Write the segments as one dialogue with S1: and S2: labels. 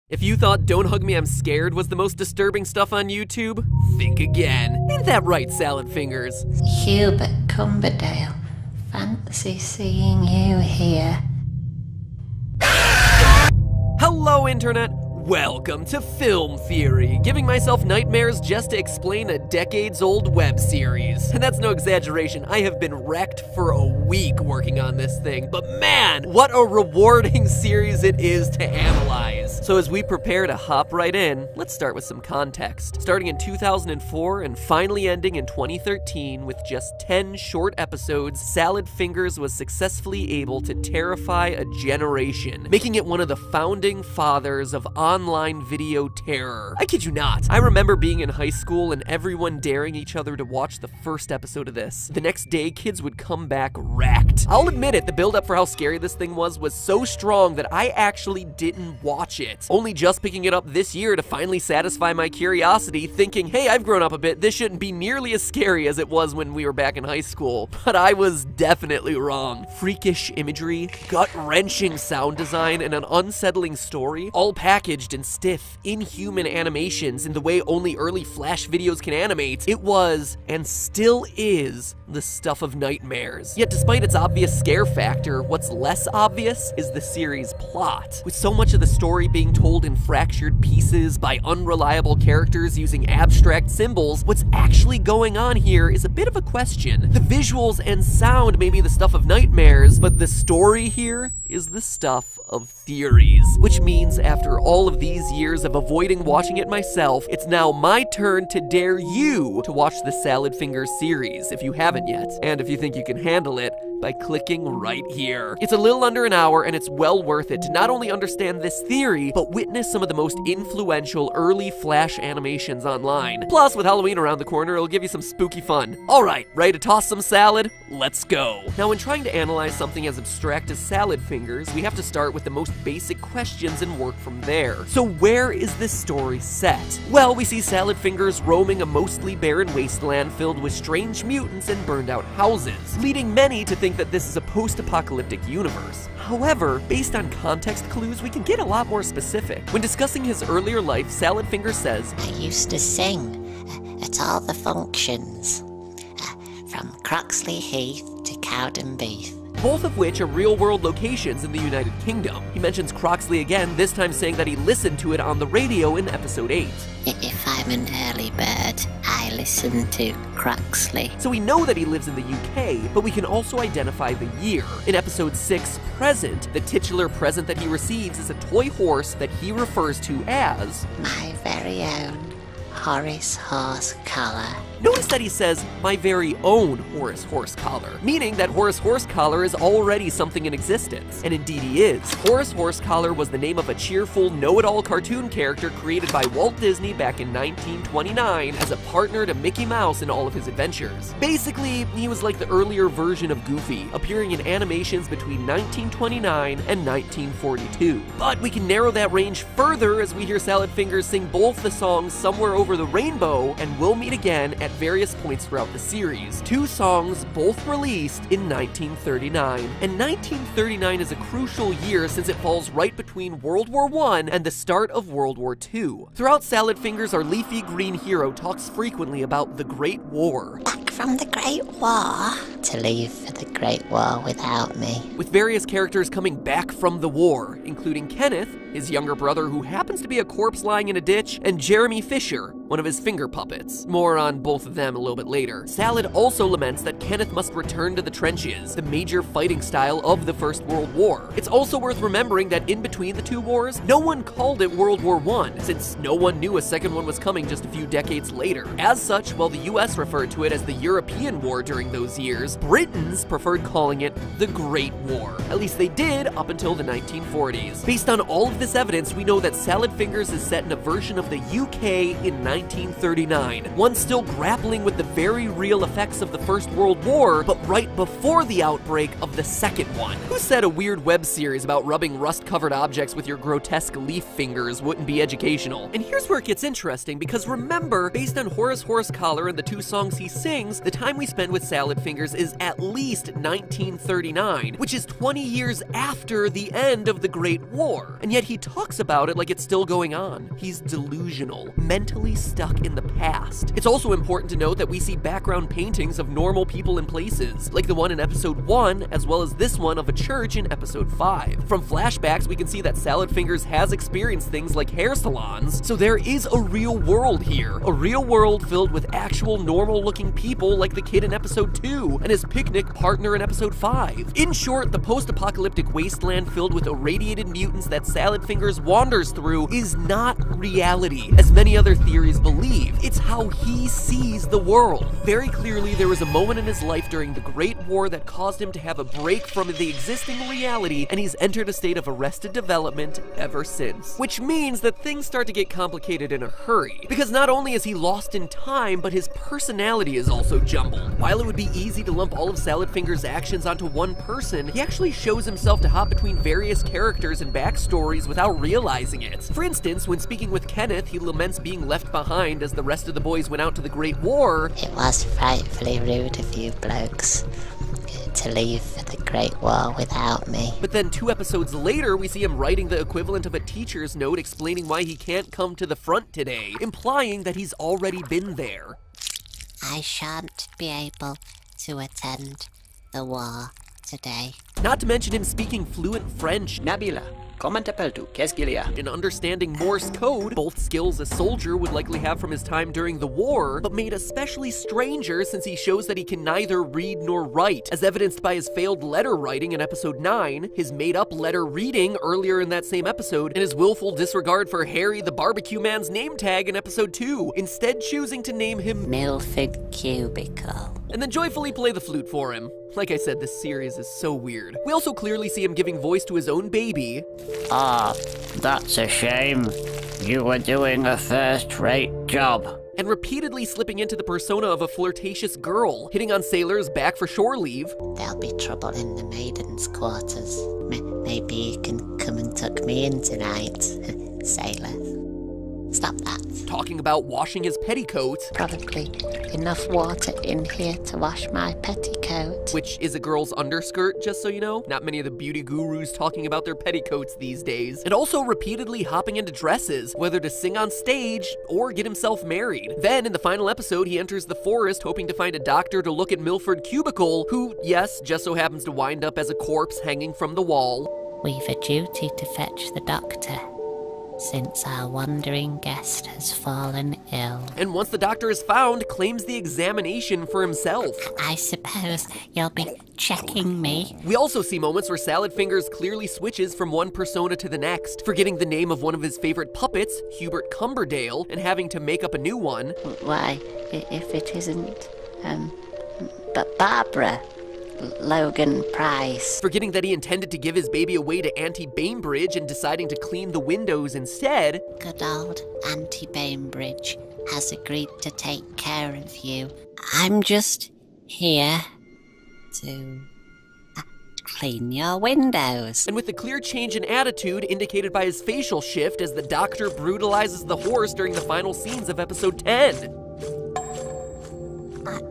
S1: If you thought Don't Hug Me I'm Scared was the most disturbing stuff on YouTube, think again. Ain't that right, Salad Fingers?
S2: Hubert Cumberdale, fancy seeing you here.
S1: Hello, Internet! Welcome to Film Theory, giving myself nightmares just to explain a decades-old web series. And that's no exaggeration, I have been wrecked for a week working on this thing, but man, what a rewarding series it is to analyze. So as we prepare to hop right in, let's start with some context. Starting in 2004 and finally ending in 2013 with just 10 short episodes, Salad Fingers was successfully able to terrify a generation, making it one of the founding fathers of online video terror. I kid you not. I remember being in high school and everyone daring each other to watch the first episode of this. The next day, kids would come back wrecked. I'll admit it, the build-up for how scary this thing was so strong that I actually didn't watch it. Only just picking it up this year to finally satisfy my curiosity, thinking, hey, I've grown up a bit, this shouldn't be nearly as scary as it was when we were back in high school. But I was definitely wrong. Freakish imagery, gut-wrenching sound design, and an unsettling story, all packaged in stiff, inhuman animations in the way only early Flash videos can animate. It was, and still is, the stuff of nightmares. Yet despite its obvious scare factor, what's less obvious is the series' plot. With so much of the story being told in fractured pieces by unreliable characters using abstract symbols, what's actually going on here is a bit of a question. The visuals and sound may be the stuff of nightmares, but the story here is the stuff of theories. Which means after all of these years of avoiding watching it myself, it's now my turn to dare you to watch the Salad Fingers series if you haven't yet, and if you think you can handle it, by clicking right here. It's a little under an hour and it's well worth it to not only understand this theory, but witness some of the most influential early Flash animations online. Plus, with Halloween around the corner, it'll give you some spooky fun. Alright, ready to toss some salad? Let's go. Now, when trying to analyze something as abstract as Salad Fingers, we have to start with the most basic questions and work from there. So where is this story set? Well, we see Salad Fingers roaming a mostly barren wasteland filled with strange mutants and burned out houses, leading many to think that this is a post-apocalyptic universe. However, based on context clues, we can get a lot more specific. When discussing his earlier life, Salad Fingers says,
S2: I used to sing at all the functions, from Croxley Heath to Cowdenbeath.
S1: Both of which are real-world locations in the United Kingdom. He mentions Croxley again, this time saying that he listened to it on the radio in episode 8.
S2: If I'm an early bird, I listen to Croxley.
S1: So we know that he lives in the UK, but we can also identify the year. In episode 6, Present, the titular present that he receives is a toy horse that he refers to as
S2: my very own Horace Horse Collar.
S1: Notice that he says, my very own Horace Horsecollar, meaning that Horace Horsecollar is already something in existence. And indeed he is. Horace Horsecollar was the name of a cheerful, know-it-all cartoon character created by Walt Disney back in 1929 as a partner to Mickey Mouse in all of his adventures. Basically, he was like the earlier version of Goofy, appearing in animations between 1929 and 1942. But we can narrow that range further as we hear Salad Fingers sing both the songs Somewhere Over the Rainbow and We'll Meet Again at various points throughout the series. Two songs both released in 1939. And 1939 is a crucial year since it falls right between World War I and the start of World War II. Throughout Salad Fingers, our leafy green hero talks frequently about the Great War.
S2: Back from the Great War to leave for the Great War without me.
S1: With various characters coming back from the war, including Kenneth, his younger brother who happens to be a corpse lying in a ditch, and Jeremy Fisher, one of his finger puppets. More on both of them a little bit later. Salad also laments that Kenneth must return to the trenches, the major fighting style of the First World War. It's also worth remembering that in between the two wars, no one called it World War I, since no one knew a second one was coming just a few decades later. As such, while the US referred to it as the European War during those years, Britons preferred calling it the Great War. At least they did up until the 1940s. Based on all of this evidence, we know that Salad Fingers is set in a version of the UK in 1939, one still grappling with the very real effects of the First World War, but right before the outbreak of the second one. Who said a weird web series about rubbing rust-covered objects with your grotesque leaf fingers wouldn't be educational? And here's where it gets interesting, because remember, based on Horace Horsecollar and the two songs he sings, the time we spend with Salad Fingers is at least 1939 1939, which is 20 years after the end of the Great War. And yet he talks about it like it's still going on. He's delusional, mentally stuck in the past. It's also important to note that we see background paintings of normal people in places, like the one in episode 1, as well as this one of a church in episode 5. From flashbacks, we can see that Salad Fingers has experienced things like hair salons, so there is a real world here. A real world filled with actual normal-looking people like the kid in episode 2 and his picnic partner in episode 5. In short, the post-apocalyptic wasteland filled with irradiated mutants that Salad Fingers wanders through is not reality, as many other theories believe. It's how he sees the world. Very clearly, there was a moment in his life during the Great War that caused him to have a break from the existing reality, and he's entered a state of arrested development ever since. Which means that things start to get complicated in a hurry, because not only is he lost in time, but his personality is also jumbled. While it would be easy to lump all of Salad Fingers' actions onto one person, he actually shows himself to hop between various characters and backstories without realizing it. For instance, when speaking with Kenneth, he laments being left behind as the rest of the boys went out to the Great War.
S2: It was frightfully rude of you blokes to leave for the Great War without me.
S1: But then 2 episodes later, we see him writing the equivalent of a teacher's note explaining why he can't come to the front today, implying that he's already been there.
S2: I shan't be able to attend the war today.
S1: Not to mention him speaking fluent French.
S3: Nabila, comment t'appelles-tu? Qu'est-ce qu'il y a?
S1: And understanding Morse code, both skills a soldier would likely have from his time during the war, but made especially stranger since he shows that he can neither read nor write, as evidenced by his failed letter writing in episode 9, his made-up letter reading earlier in that same episode, and his willful disregard for Harry the Barbecue Man's name tag in episode 2, instead choosing to name him
S2: Milford Cubicle.
S1: and then joyfully play the flute for him. Like I said, this series is so weird. We also clearly see him giving voice to his own baby.
S3: Ah, that's a shame. You were doing a first-rate job.
S1: And repeatedly slipping into the persona of a flirtatious girl, hitting on sailors back for shore leave.
S2: There'll be trouble in the maidens' quarters. Maybe you can come and tuck me in tonight, sailor. Stop that.
S1: Talking about washing his petticoat.
S2: Probably enough water in here to wash my petticoat.
S1: Which is a girl's underskirt, just so you know. Not many of the beauty gurus talking about their petticoats these days. And also repeatedly hopping into dresses, whether to sing on stage or get himself married. Then, in the final episode, he enters the forest hoping to find a doctor to look at Milford Cubicle, who, yes, just so happens to wind up as a corpse hanging from the wall.
S2: We've a duty to fetch the doctor, since our wandering guest has fallen ill.
S1: And once the doctor is found, claims the examination for himself.
S2: I suppose you'll be checking me.
S1: We also see moments where Salad Fingers clearly switches from one persona to the next, forgetting the name of one of his favorite puppets, Hubert Cumberdale, and having to make up a new one.
S2: Why, if it isn't, but Barbara Logan Price.
S1: Forgetting that he intended to give his baby away to Auntie Bainbridge and deciding to clean the windows instead.
S2: Good old Auntie Bainbridge has agreed to take care of you. I'm just here to clean your windows.
S1: And with the clear change in attitude indicated by his facial shift as the doctor brutalizes the horse during the final scenes of episode 10.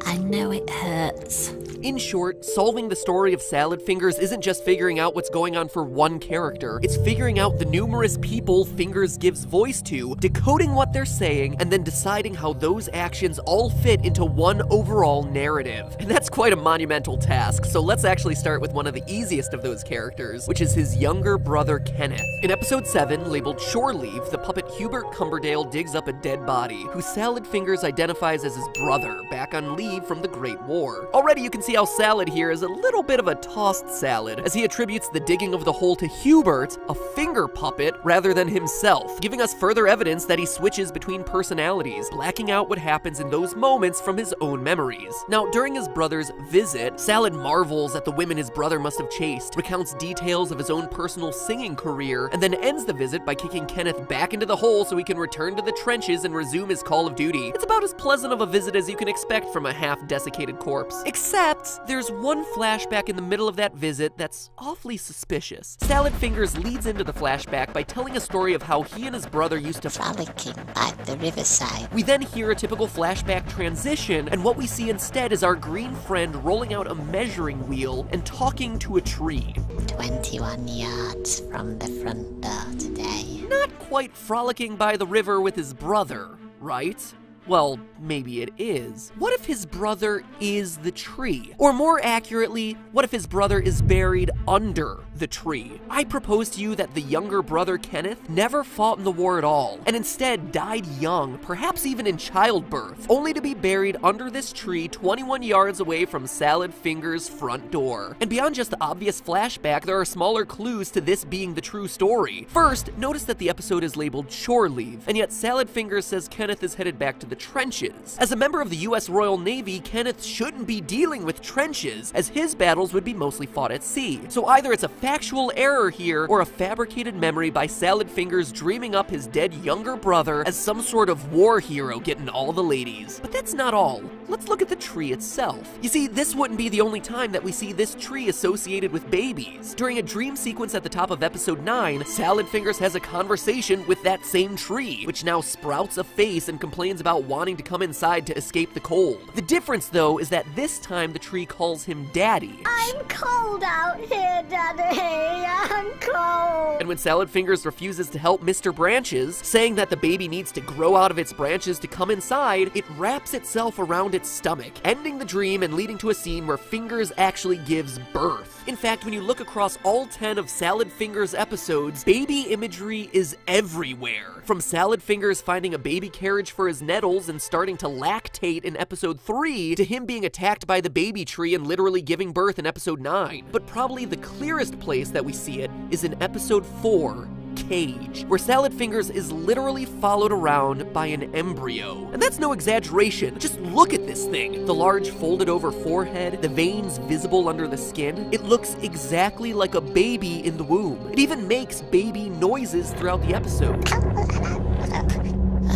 S2: I know it hurts.
S1: In short, solving the story of Salad Fingers isn't just figuring out what's going on for one character, it's figuring out the numerous people Fingers gives voice to, decoding what they're saying, and then deciding how those actions all fit into one overall narrative. And that's quite a monumental task, so let's actually start with one of the easiest of those characters, which is his younger brother Kenneth. In episode 7, labeled Shore Leave, the puppet Hubert Cumberdale digs up a dead body, who Salad Fingers identifies as his brother, back on leave from the Great War. Already you can see how Salad here is a little bit of a tossed salad, as he attributes the digging of the hole to Hubert, a finger puppet, rather than himself, giving us further evidence that he switches between personalities, blacking out what happens in those moments from his own memories. Now, during his brother's visit, Salad marvels at the women his brother must have chased, recounts details of his own personal singing career, and then ends the visit by kicking Kenneth back into the hole so he can return to the trenches and resume his call of duty. It's about as pleasant of a visit as you can expect from a half-desiccated corpse. Except, there's one flashback in the middle of that visit that's awfully suspicious. Salad Fingers leads into the flashback by telling a story of how he and his brother used to
S2: frolicking by the riverside.
S1: We then hear a typical flashback transition, and what we see instead is our green friend rolling out a measuring wheel and talking to a tree.
S2: 21 yards from the front door today.
S1: Not quite frolicking by the river with his brother, right? Well, maybe it is. What if his brother is the tree? Or more accurately, what if his brother is buried under the tree? I propose to you that the younger brother, Kenneth, never fought in the war at all, and instead died young, perhaps even in childbirth, only to be buried under this tree 21 yards away from Salad Fingers' front door. And beyond just the obvious flashback, there are smaller clues to this being the true story. First, notice that the episode is labeled Shore Leave, and yet Salad Fingers says Kenneth is headed back to the trenches. As a member of the US Royal Navy, Kenneth shouldn't be dealing with trenches, as his battles would be mostly fought at sea. So either it's a factual error here, or a fabricated memory by Salad Fingers dreaming up his dead younger brother as some sort of war hero getting all the ladies. But that's not all. Let's look at the tree itself. You see, this wouldn't be the only time that we see this tree associated with babies. During a dream sequence at the top of episode 9, Salad Fingers has a conversation with that same tree, which now sprouts a face and complains about wanting to come inside to escape the cold. The difference, though, is that this time the tree calls him Daddy.
S4: I'm cold out here, Daddy. I'm cold.
S1: And when Salad Fingers refuses to help Mr. Branches, saying that the baby needs to grow out of its branches to come inside, it wraps itself around its stomach, ending the dream and leading to a scene where Fingers actually gives birth. In fact, when you look across all 10 of Salad Fingers' episodes, baby imagery is everywhere. From Salad Fingers finding a baby carriage for his nettles and starting to lactate in episode 3, to him being attacked by the baby tree and literally giving birth in episode 9. But probably the clearest place that we see it is in episode 4, Cage, where Salad Fingers is literally followed around by an embryo. And that's no exaggeration. Just look at this thing. The large folded over forehead, the veins visible under the skin. It looks exactly like a baby in the womb. It even makes baby noises throughout the episode.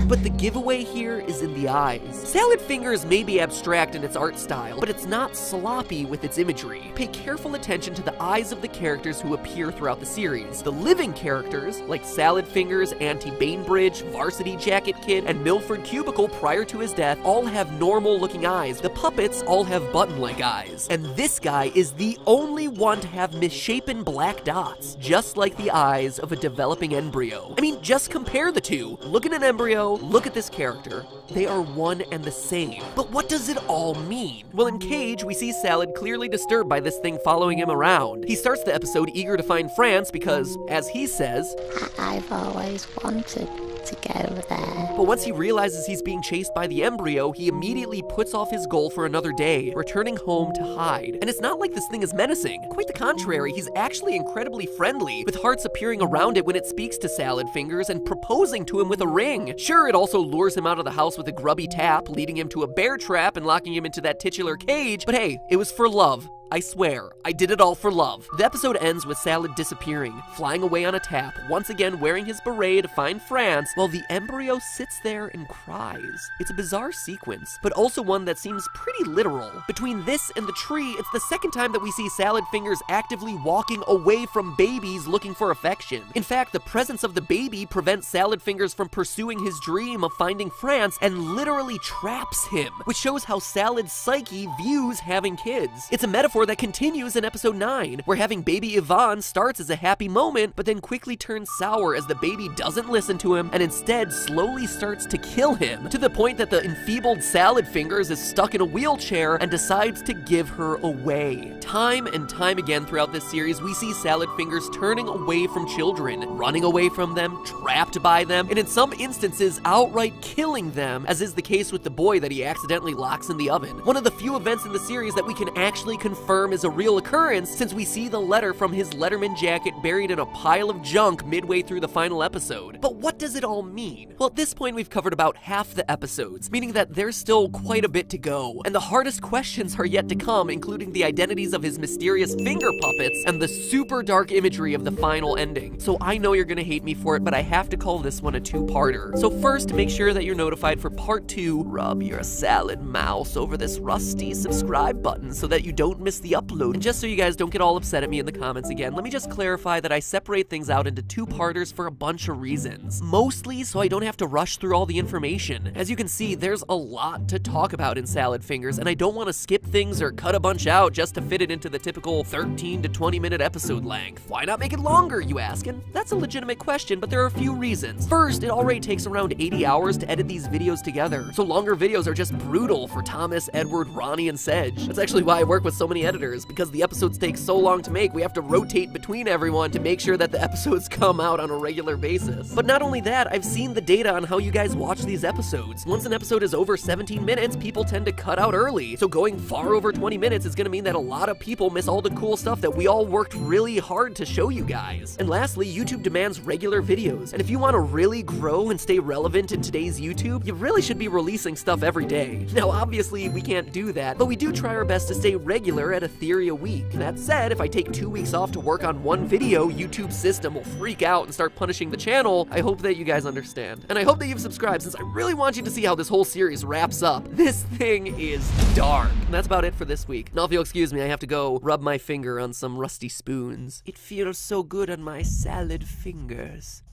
S1: But the giveaway here is in the eyes. Salad Fingers may be abstract in its art style, but it's not sloppy with its imagery. Pay careful attention to the eyes of the characters who appear throughout the series. The living characters, like Salad Fingers, Auntie Bainbridge, Varsity Jacket Kid, and Milford Cubicle prior to his death, all have normal-looking eyes. The puppets all have button-like eyes. And this guy is the only one to have misshapen black dots, just like the eyes of a developing embryo. I mean, just compare the two. Look at an embryo, look at this character. They are one and the same. But what does it all mean? Well, in Cage, we see Salad clearly disturbed by this thing following him around. He starts the episode eager to find France because, as he says,
S2: I've always wanted to go there.
S1: But once he realizes he's being chased by the embryo, he immediately puts off his goal for another day, returning home to hide. And it's not like this thing is menacing. Quite the contrary, he's actually incredibly friendly, with hearts appearing around it when it speaks to Salad Fingers and proposing to him with a ring. Sure, it also lures him out of the house with a grubby tap, leading him to a bear trap and locking him into that titular cage, but hey, it was for love. I swear, I did it all for love. The episode ends with Salad disappearing, flying away on a tap, once again wearing his beret to find France, while the embryo sits there and cries. It's a bizarre sequence, but also one that seems pretty literal. Between this and the tree, it's the second time that we see Salad Fingers actively walking away from babies looking for affection. In fact, the presence of the baby prevents Salad Fingers from pursuing his dream of finding France and literally traps him, which shows how Salad's psyche views having kids. It's a metaphor that continues in episode 9, where having baby Yvonne starts as a happy moment, but then quickly turns sour as the baby doesn't listen to him and instead slowly starts to kill him, to the point that the enfeebled Salad Fingers is stuck in a wheelchair and decides to give her away. Time and time again throughout this series, we see Salad Fingers turning away from children, running away from them, trapped by them, and in some instances outright killing them, as is the case with the boy that he accidentally locks in the oven. One of the few events in the series that we can actually confirm confirm is a real occurrence since we see the letter from his Letterman jacket buried in a pile of junk midway through the final episode. But what does it all mean? Well, at this point we've covered about half the episodes, meaning that there's still quite a bit to go, and the hardest questions are yet to come, including the identities of his mysterious finger puppets and the super dark imagery of the final ending. So I know you're gonna hate me for it, but I have to call this one a two-parter. So first, make sure that you're notified for part 2. Rub your salad mouse over this rusty subscribe button so that you don't miss the upload. And just so you guys don't get all upset at me in the comments again, let me just clarify that I separate things out into two-parters for a bunch of reasons. Mostly so I don't have to rush through all the information. As you can see, there's a lot to talk about in Salad Fingers, and I don't want to skip things or cut a bunch out just to fit it into the typical 13 to 20 minute episode length. Why not make it longer, you ask? And that's a legitimate question, but there are a few reasons. First, it already takes around 80 hours to edit these videos together, so longer videos are just brutal for Thomas, Edward, Ronnie, and Sedge. That's actually why I work with so many editors, because the episodes take so long to make, we have to rotate between everyone to make sure that the episodes come out on a regular basis. But not only that, I've seen the data on how you guys watch these episodes. Once an episode is over 17 minutes, people tend to cut out early, so going far over 20 minutes is gonna mean that a lot of people miss all the cool stuff that we all worked really hard to show you guys. And lastly, YouTube demands regular videos, and if you want to really grow and stay relevant in today's YouTube, you really should be releasing stuff every day. Now obviously we can't do that, but we do try our best to stay regular at a theory a week. That said, if I take 2 weeks off to work on one video, YouTube's system will freak out and start punishing the channel. I hope that you guys understand. And I hope that you've subscribed, since I really want you to see how this whole series wraps up. This thing is dark. And that's about it for this week. Now if you'll excuse me, I have to go rub my finger on some rusty spoons. It feels so good on my salad fingers.